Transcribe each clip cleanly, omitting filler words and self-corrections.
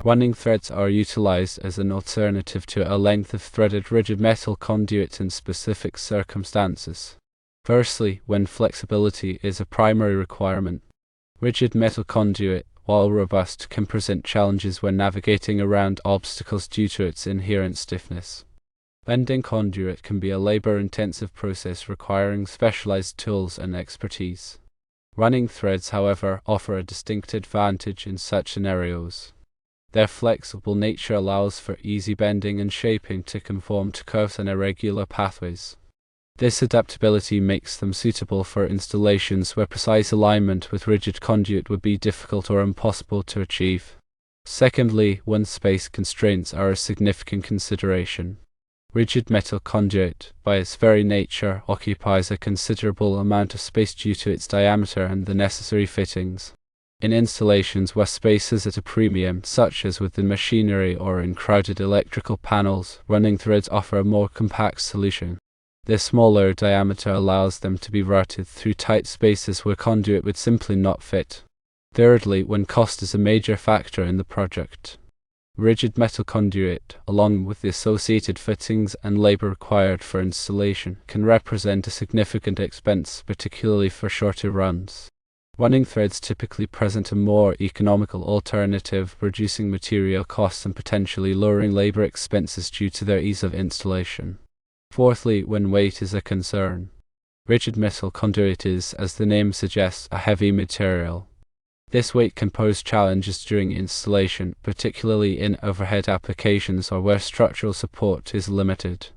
Running threads are utilized as an alternative to a length of threaded rigid metal conduit in specific circumstances. Firstly, when flexibility is a primary requirement. Rigid metal conduit, while robust, can present challenges when navigating around obstacles due to its inherent stiffness. Bending conduit can be a labor-intensive process requiring specialized tools and expertise. Running threads, however, offer a distinct advantage in such scenarios. Their flexible nature allows for easy bending and shaping to conform to curves and irregular pathways. This adaptability makes them suitable for installations where precise alignment with rigid conduit would be difficult or impossible to achieve. Secondly, when space constraints are a significant consideration. Rigid metal conduit, by its very nature, occupies a considerable amount of space due to its diameter and the necessary fittings. In installations where space is at a premium, such as within machinery or in crowded electrical panels, running threads offer a more compact solution. Their smaller diameter allows them to be routed through tight spaces where conduit would simply not fit. Thirdly, when cost is a major factor in the project. Rigid metal conduit, along with the associated fittings and labor required for installation, can represent a significant expense, particularly for shorter runs. Running threads typically present a more economical alternative, reducing material costs and potentially lowering labor expenses due to their ease of installation. Fourthly, when weight is a concern. Rigid metal conduit is, as the name suggests, a heavy material. This weight can pose challenges during installation, particularly in overhead applications or where structural support is limited.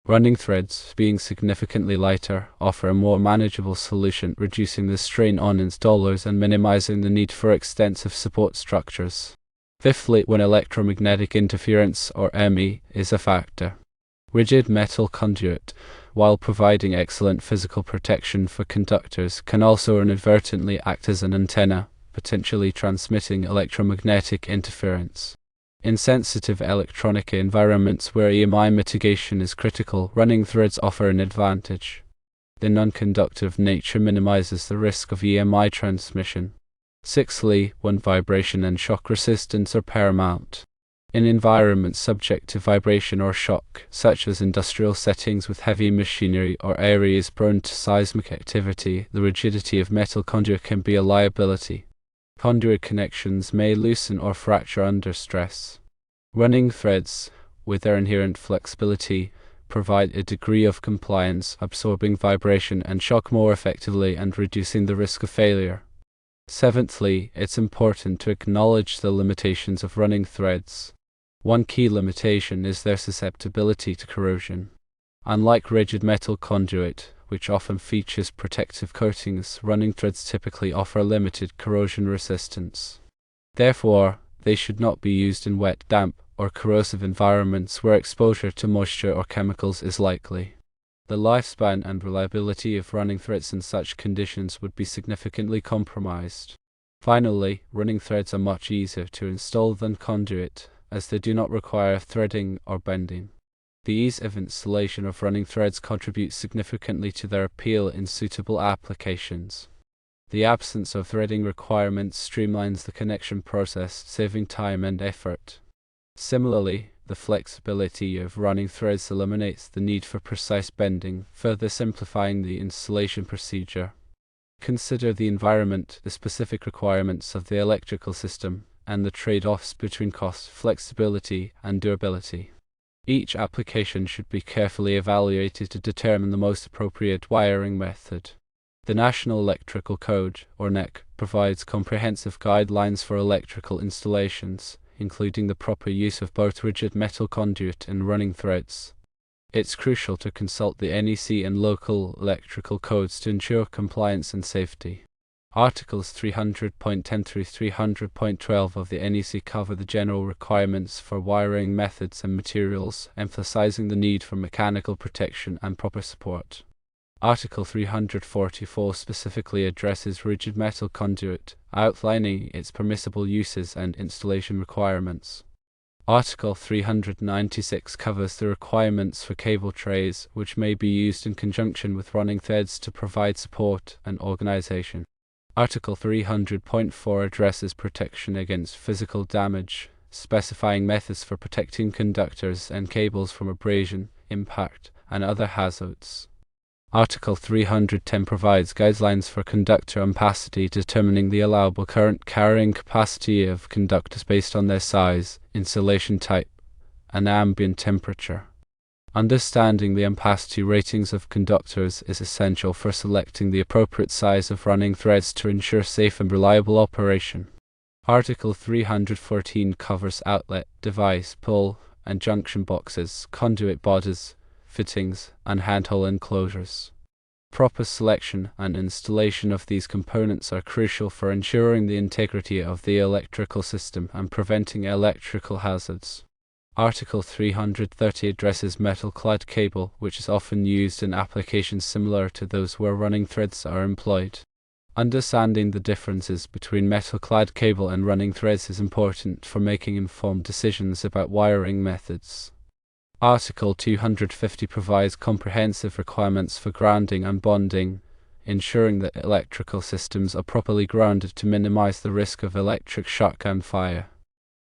Running threads, being significantly lighter, offer a more manageable solution, reducing the strain on installers and minimizing the need for extensive support structures. Fifthly, when electromagnetic interference, or ME, is a factor. Rigid metal conduit, while providing excellent physical protection for conductors, can also inadvertently act as an antenna, potentially transmitting electromagnetic interference. In sensitive electronic environments where EMI mitigation is critical, running threads offer an advantage. Their non-conductive nature minimizes the risk of EMI transmission. Sixthly, when vibration and shock resistance are paramount. In environments subject to vibration or shock, such as industrial settings with heavy machinery or areas prone to seismic activity, the rigidity of metal conduit can be a liability. Conduit connections may loosen or fracture under stress. Running threads, with their inherent flexibility, provide a degree of compliance, absorbing vibration and shock more effectively and reducing the risk of failure. Seventhly, it's important to acknowledge the limitations of running threads. One key limitation is their susceptibility to corrosion. Unlike rigid metal conduit, which often features protective coatings, running threads typically offer limited corrosion resistance. Therefore, they should not be used in wet, damp, or corrosive environments where exposure to moisture or chemicals is likely. The lifespan and reliability of running threads in such conditions would be significantly compromised. Finally, running threads are much easier to install than conduit, as they do not require threading or bending. The ease of installation of running threads contributes significantly to their appeal in suitable applications. The absence of threading requirements streamlines the connection process, saving time and effort. Similarly, the flexibility of running threads eliminates the need for precise bending, further simplifying the installation procedure. Consider the environment, the specific requirements of the electrical system, and the trade-offs between cost, flexibility, and durability. Each application should be carefully evaluated to determine the most appropriate wiring method. The National Electrical Code, or NEC, provides comprehensive guidelines for electrical installations, including the proper use of both rigid metal conduit and running threads. It's crucial to consult the NEC and local electrical codes to ensure compliance and safety. Articles 300.10 through 300.12 of the NEC cover the general requirements for wiring methods and materials, emphasizing the need for mechanical protection and proper support. Article 344 specifically addresses rigid metal conduit, outlining its permissible uses and installation requirements. Article 396 covers the requirements for cable trays, which may be used in conjunction with running threads to provide support and organization. Article 300.4 addresses protection against physical damage, specifying methods for protecting conductors and cables from abrasion, impact, and other hazards. Article 310 provides guidelines for conductor ampacity, determining the allowable current carrying capacity of conductors based on their size, insulation type, and ambient temperature. Understanding the ampacity ratings of conductors is essential for selecting the appropriate size of running threads to ensure safe and reliable operation. Article 314 covers outlet, device, pull, and junction boxes, conduit bodies, fittings, and handhole enclosures. Proper selection and installation of these components are crucial for ensuring the integrity of the electrical system and preventing electrical hazards. Article 330 addresses metal-clad cable, which is often used in applications similar to those where running threads are employed. Understanding the differences between metal-clad cable and running threads is important for making informed decisions about wiring methods. Article 250 provides comprehensive requirements for grounding and bonding, ensuring that electrical systems are properly grounded to minimize the risk of electric shock and fire.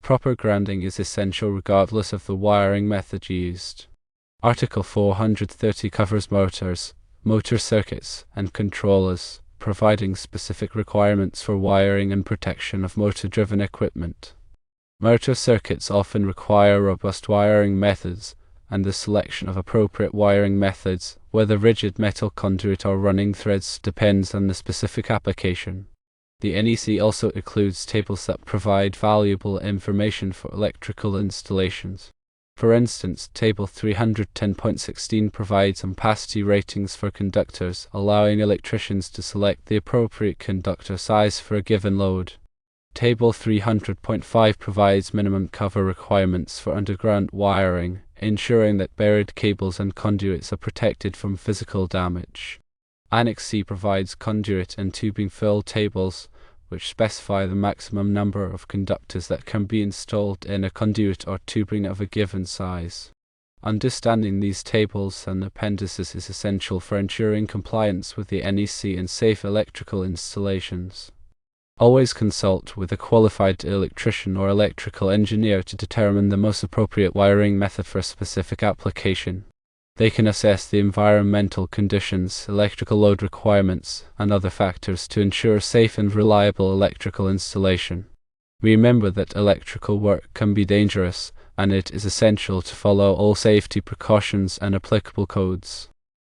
Proper grounding is essential regardless of the wiring method used. Article 430 covers motors, motor circuits, and controllers, providing specific requirements for wiring and protection of motor-driven equipment. Motor circuits often require robust wiring methods, and the selection of appropriate wiring methods, whether rigid metal conduit or running threads, depends on the specific application. The NEC also includes tables that provide valuable information for electrical installations. For instance, Table 310.16 provides ampacity ratings for conductors, allowing electricians to select the appropriate conductor size for a given load. Table 300.5 provides minimum cover requirements for underground wiring, ensuring that buried cables and conduits are protected from physical damage. Annex C provides conduit and tubing fill tables, which specify the maximum number of conductors that can be installed in a conduit or tubing of a given size. Understanding these tables and appendices is essential for ensuring compliance with the NEC and safe electrical installations. Always consult with a qualified electrician or electrical engineer to determine the most appropriate wiring method for a specific application. They can assess the environmental conditions, electrical load requirements, and other factors to ensure safe and reliable electrical installation. Remember that electrical work can be dangerous, and it is essential to follow all safety precautions and applicable codes.